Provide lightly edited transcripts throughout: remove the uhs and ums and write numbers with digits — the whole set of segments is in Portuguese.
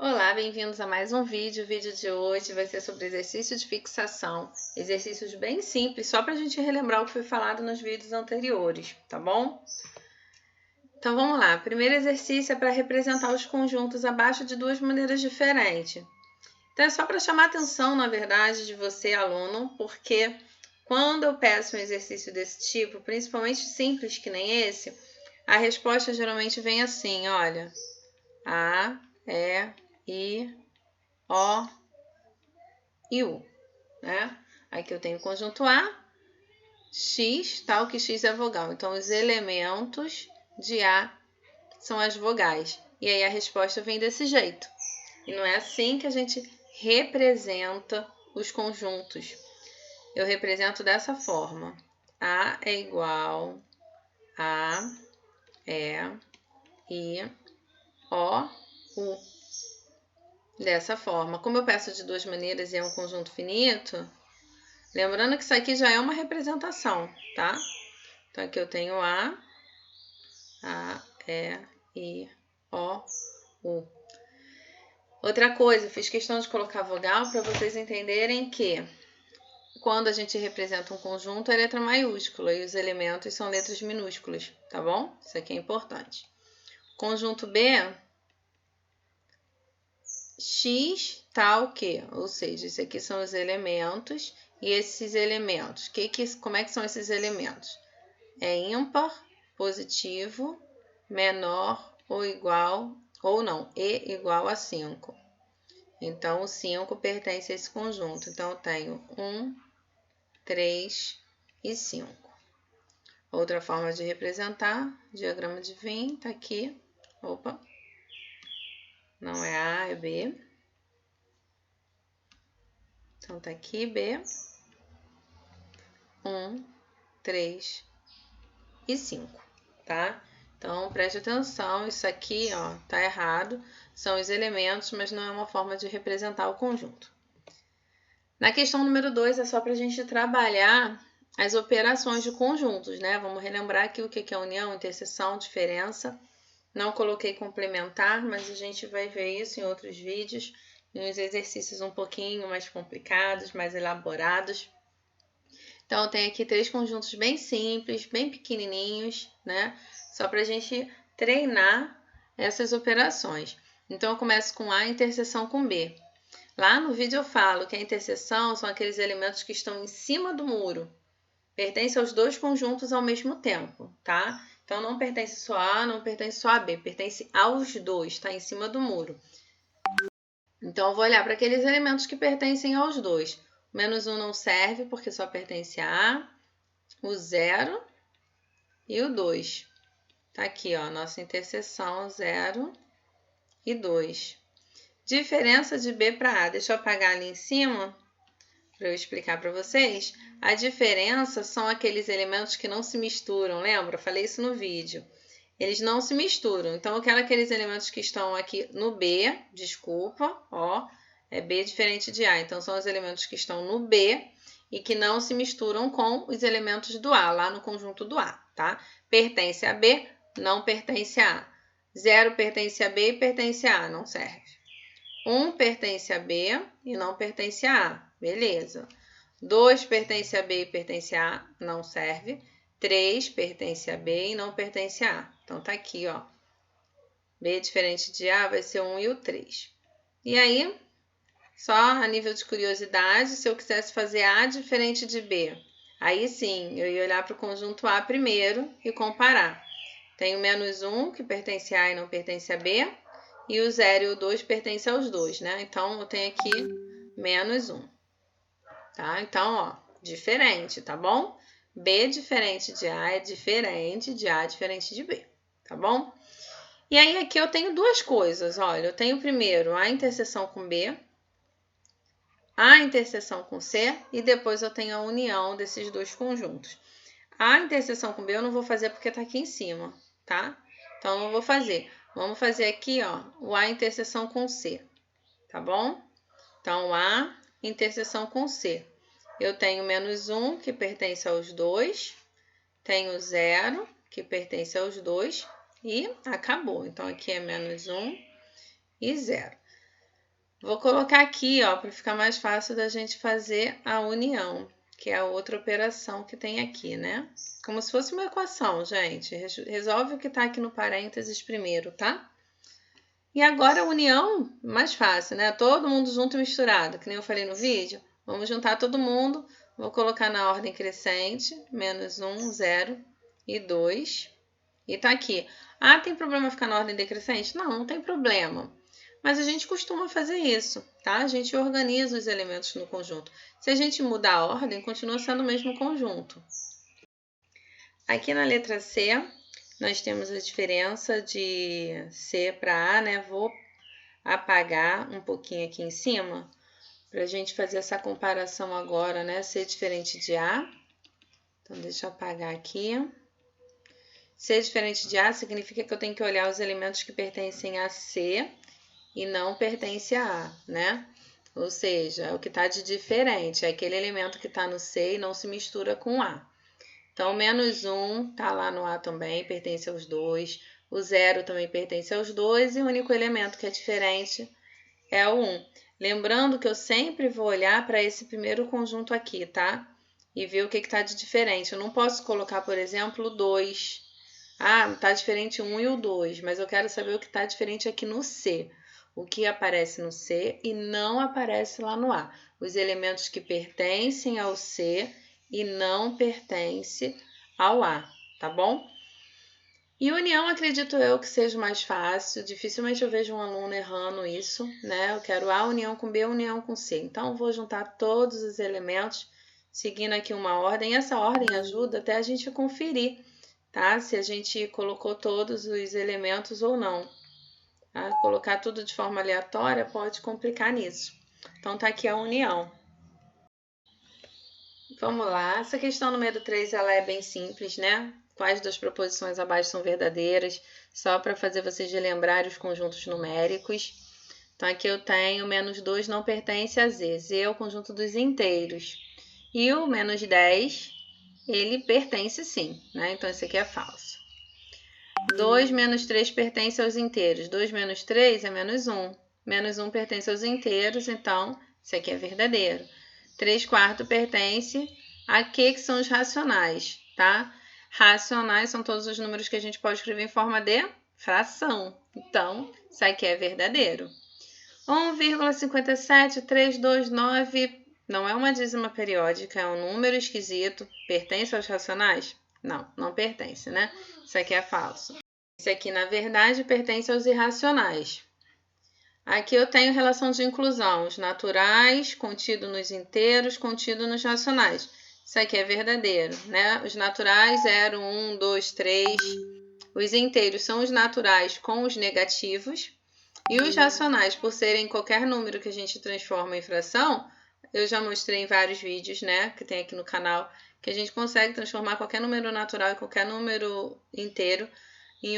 Olá, bem-vindos a mais um vídeo. O vídeo de hoje vai ser sobre exercício de fixação. Exercícios bem simples, só para a gente relembrar o que foi falado nos vídeos anteriores, tá bom? Então vamos lá. Primeiro exercício é para representar os conjuntos abaixo de duas maneiras diferentes. Então é só para chamar a atenção, na verdade, de você, aluno, porque quando eu peço um exercício desse tipo, principalmente simples que nem esse, a resposta geralmente vem assim, olha, A, E, I, O e U, né? Aqui eu tenho o conjunto A, X, tal que X é vogal. Então, os elementos de A são as vogais. E aí a resposta vem desse jeito. E não é assim que a gente representa os conjuntos. Eu represento dessa forma. A é igual a, E, I, O, U. Dessa forma. Como eu peço de duas maneiras e é um conjunto finito, lembrando que isso aqui já é uma representação, tá? Então, aqui eu tenho A, E, I, O, U. Outra coisa, eu fiz questão de colocar vogal para vocês entenderem que quando a gente representa um conjunto é letra maiúscula e os elementos são letras minúsculas, tá bom? Isso aqui é importante. Conjunto B, X tal que, ou seja, isso aqui são os elementos e esses elementos. Como é que são esses elementos? É ímpar, positivo, menor ou igual, ou não, e igual a 5. Então, o 5 pertence a esse conjunto. Então, eu tenho 1, 3 e 5. Outra forma de representar, diagrama de Venn, tá aqui. Opa, não é A, é B. Então, tá aqui B. 1, 3 e 5, tá? Então, preste atenção, isso aqui, ó, tá errado. São os elementos, mas não é uma forma de representar o conjunto. Na questão número 2, é só para a gente trabalhar as operações de conjuntos, né? Vamos relembrar aqui o que é união, interseção, diferença. Não coloquei complementar, mas a gente vai ver isso em outros vídeos, em uns exercícios um pouquinho mais complicados, mais elaborados. Então, eu tenho aqui 3 conjuntos bem simples, bem pequenininhos, né? Só para a gente treinar essas operações. Então, eu começo com A, interseção com B. Lá no vídeo eu falo que a interseção são aqueles elementos que estão em cima do muro. Pertence aos dois conjuntos ao mesmo tempo, tá? Então, não pertence só a A, não pertence só a B, pertence aos dois, tá? Em cima do muro. Então, eu vou olhar para aqueles elementos que pertencem aos dois. O menos 1 não serve, porque só pertence a A, o 0 e o 2. Tá aqui, ó, nossa interseção 0 e 2. Diferença de B para A. Deixa eu apagar ali em cima para eu explicar para vocês. A diferença são aqueles elementos que não se misturam, lembra? Eu falei isso no vídeo. Eles não se misturam. Então, eu quero aqueles elementos que estão aqui no B, desculpa, ó, é B diferente de A. Então, são os elementos que estão no B e que não se misturam com os elementos do A, lá no conjunto do A, tá? Pertence a B, não pertence a A. 0 pertence a B e pertence a A, não serve. 1 pertence a B e não pertence a A, beleza. 2 pertence a B e pertence a A, não serve. 3 pertence a B e não pertence a A. Então, tá aqui, ó. B diferente de A vai ser 1 e o 3. E aí, só a nível de curiosidade, se eu quisesse fazer A diferente de B, aí sim, eu ia olhar para o conjunto A primeiro e comparar. Tenho menos 1, que pertence a A e não pertence a B, e o 0 e o 2 pertencem aos dois, né? Então, eu tenho aqui menos 1, tá? Então, ó, diferente, tá bom? B diferente de A é diferente de A diferente de B, tá bom? E aí, aqui eu tenho duas coisas, olha. Eu tenho primeiro a interseção com B, a interseção com C e depois eu tenho a união desses dois conjuntos. A interseção com B eu não vou fazer porque tá aqui em cima, tá? Então, não vou fazer. Vamos fazer aqui, ó, o A interseção com C, tá bom? Então, A interseção com C. Eu tenho menos 1, que pertence aos dois. Tenho 0, que pertence aos dois. E acabou. Então, aqui é menos 1 e 0. Vou colocar aqui, ó, para ficar mais fácil da gente fazer a união, que é a outra operação que tem aqui, né? Como se fosse uma equação, gente. Resolve o que está aqui no parênteses primeiro, tá? E agora a união, mais fácil, né? Todo mundo junto e misturado, que nem eu falei no vídeo. Vamos juntar todo mundo. Vou colocar na ordem crescente, menos 1, 0 e 2. E tá aqui. Ah, tem problema ficar na ordem decrescente? Não, não tem problema. Mas a gente costuma fazer isso, tá? A gente organiza os elementos no conjunto. Se a gente mudar a ordem, continua sendo o mesmo conjunto. Aqui na letra C, nós temos a diferença de C para A, né? Vou apagar um pouquinho aqui em cima, para a gente fazer essa comparação agora, né? C diferente de A. Então, deixa eu apagar aqui. C diferente de A significa que eu tenho que olhar os elementos que pertencem a C e não pertence a A, né? Ou seja, é o que está de diferente, é aquele elemento que está no C e não se mistura com A. Então, menos 1 está lá no A também, pertence aos dois. O 0 também pertence aos dois e o único elemento que é diferente é o 1. Lembrando que eu sempre vou olhar para esse primeiro conjunto aqui, tá? E ver o que está de diferente. Eu não posso colocar, por exemplo, o 2. Ah, está diferente o 1 e o 2, mas eu quero saber o que está diferente aqui no C. O que aparece no C e não aparece lá no A. Os elementos que pertencem ao C e não pertencem ao A, tá bom? E união, acredito eu que seja mais fácil. Dificilmente eu vejo um aluno errando isso, né? Eu quero A união com B, união com C. Então, eu vou juntar todos os elementos, seguindo aqui uma ordem. Essa ordem ajuda até a gente conferir, tá? Se a gente colocou todos os elementos ou não. Tá? Colocar tudo de forma aleatória pode complicar nisso. Então, tá aqui a união. Vamos lá. Essa questão número 3, ela é bem simples, né? Quais das proposições abaixo são verdadeiras? Só para fazer vocês relembrarem os conjuntos numéricos. Então, aqui eu tenho menos 2 não pertence a Z. Z é o conjunto dos inteiros. E o menos 10, ele pertence sim, né? Então, esse aqui é falso. 2 menos 3 pertence aos inteiros. 2 menos 3 é menos 1. Menos 1 pertence aos inteiros, então, isso aqui é verdadeiro. 3 quartos pertence a que são os racionais, tá? Racionais são todos os números que a gente pode escrever em forma de fração. Então, isso aqui é verdadeiro. 1,57329 não é uma dízima periódica, é um número esquisito. Pertence aos racionais? Não, não pertence, né? Isso aqui é falso. Isso aqui, na verdade, pertence aos irracionais. Aqui eu tenho relação de inclusão, os naturais, contido nos inteiros, contido nos racionais. Isso aqui é verdadeiro, né? Os naturais, 0, 1, 2, 3. Os inteiros são os naturais com os negativos. E os racionais, por serem qualquer número que a gente transforma em fração, eu já mostrei em vários vídeos, né, que tem aqui no canal, que a gente consegue transformar qualquer número natural e qualquer número inteiro em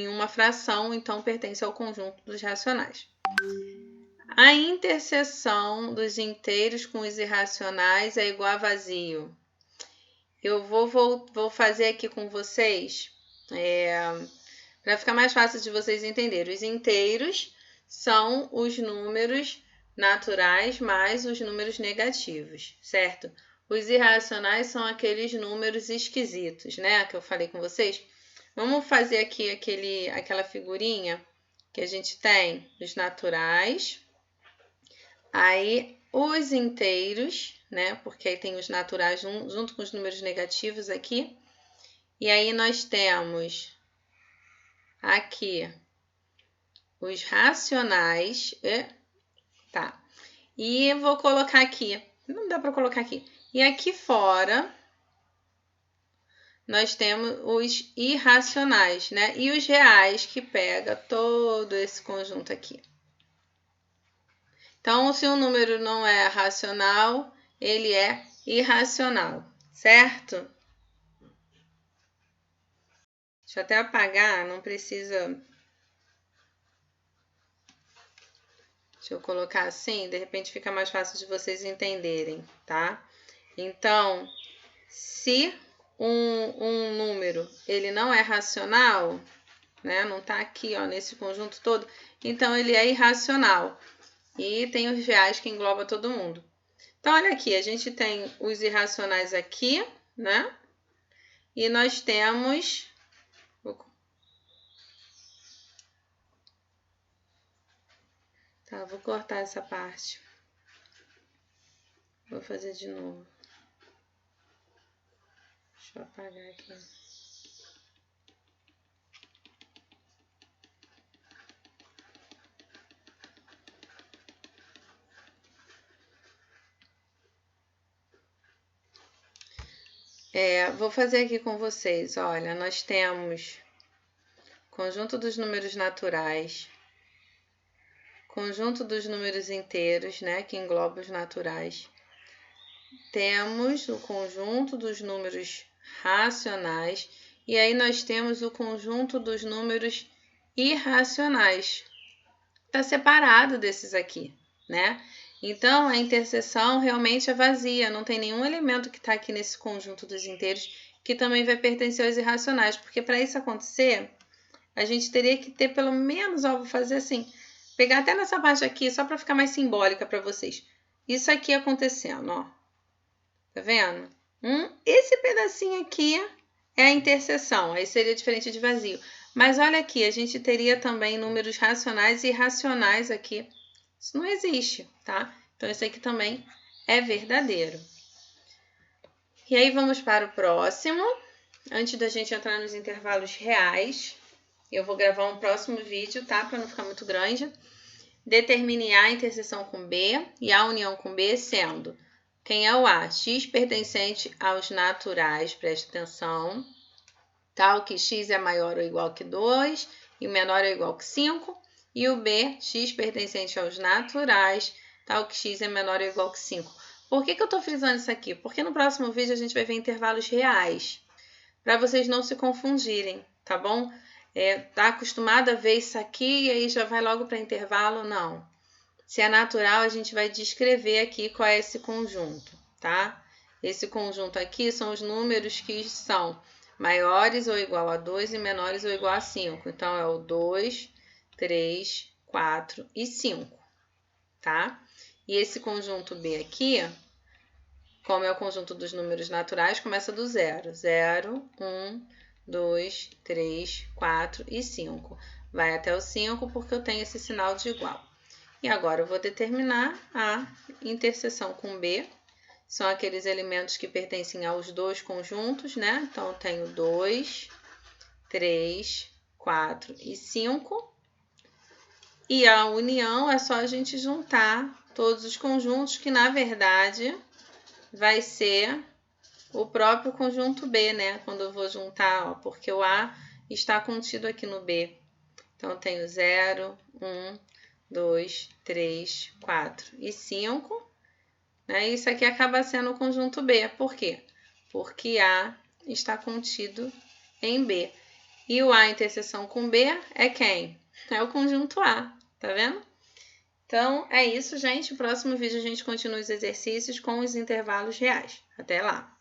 uma fração, então pertence ao conjunto dos racionais. A interseção dos inteiros com os irracionais é igual a vazio. Eu vou fazer aqui com vocês, para ficar mais fácil de vocês entenderem. Os inteiros são os números naturais mais os números negativos, certo? Os irracionais são aqueles números esquisitos, né? Que eu falei com vocês. Vamos fazer aqui aquela figurinha que a gente tem dos naturais. Aí, os inteiros, né? Porque aí tem os naturais junto com os números negativos aqui. E aí, nós temos aqui os racionais. Tá. E eu vou colocar aqui. Não dá para colocar aqui. E aqui fora, nós temos os irracionais, né? E os reais, que pega todo esse conjunto aqui. Então, se um número não é racional, ele é irracional, certo? Deixa eu até apagar, não precisa. Deixa eu colocar assim, de repente fica mais fácil de vocês entenderem, tá? Então, se um número ele não é racional, né? Não tá aqui, ó, nesse conjunto todo, então ele é irracional. E tem os reais que engloba todo mundo. Então, olha aqui, a gente tem os irracionais aqui, né? E nós temos... Tá, vou cortar essa parte. Vou fazer de novo. Deixa eu apagar aqui. Vou fazer aqui com vocês. Olha, nós temos conjunto dos números naturais, conjunto dos números inteiros, né, que engloba os naturais. Temos o conjunto dos números racionais e aí nós temos o conjunto dos números irracionais. Está separado desses aqui, né? Então, a interseção realmente é vazia, não tem nenhum elemento que está aqui nesse conjunto dos inteiros que também vai pertencer aos irracionais, porque para isso acontecer, a gente teria que ter pelo menos, vou fazer assim, pegar até nessa parte aqui, só para ficar mais simbólica para vocês. Isso aqui acontecendo, ó. Tá vendo? Esse pedacinho aqui é a interseção, aí seria diferente de vazio. Mas olha aqui, a gente teria também números racionais e irracionais aqui. Isso não existe, tá? Então, isso aqui também é verdadeiro. E aí, vamos para o próximo. Antes da gente entrar nos intervalos reais, eu vou gravar um próximo vídeo, tá? Para não ficar muito grande. Determine A interseção com B e A união com B sendo... Quem é o A? X pertencente aos naturais, preste atenção. Tal que x é maior ou igual que 2 e menor ou igual que 5. E o B, x pertencente aos naturais, tal que x é menor ou igual que 5. Por que eu estou frisando isso aqui? Porque no próximo vídeo a gente vai ver intervalos reais, para vocês não se confundirem, tá bom? Tá acostumado a ver isso aqui e aí já vai logo para intervalo? Não. Se é natural, a gente vai descrever aqui qual é esse conjunto, tá? Esse conjunto aqui são os números que são maiores ou igual a 2 e menores ou igual a 5. Então, é o 2, 3, 4 e 5, tá? E esse conjunto B aqui, como é o conjunto dos números naturais, começa do 0. 0, 1, 2, 3, 4 e 5. Vai até o 5 porque eu tenho esse sinal de igual. E agora eu vou determinar a interseção com B. São aqueles elementos que pertencem aos dois conjuntos, né? Então, eu tenho 2, 3, 4 e 5. E a união é só a gente juntar todos os conjuntos, que na verdade vai ser o próprio conjunto B, né? Quando eu vou juntar, ó, porque o A está contido aqui no B. Então, eu tenho 0, 1, 2, 3, 4 e 5. Né? Isso aqui acaba sendo o conjunto B. Por quê? Porque A está contido em B. E o A interseção com B é quem? É o conjunto A. Tá vendo? Então, é isso, gente. No próximo vídeo a gente continua os exercícios com os intervalos reais. Até lá!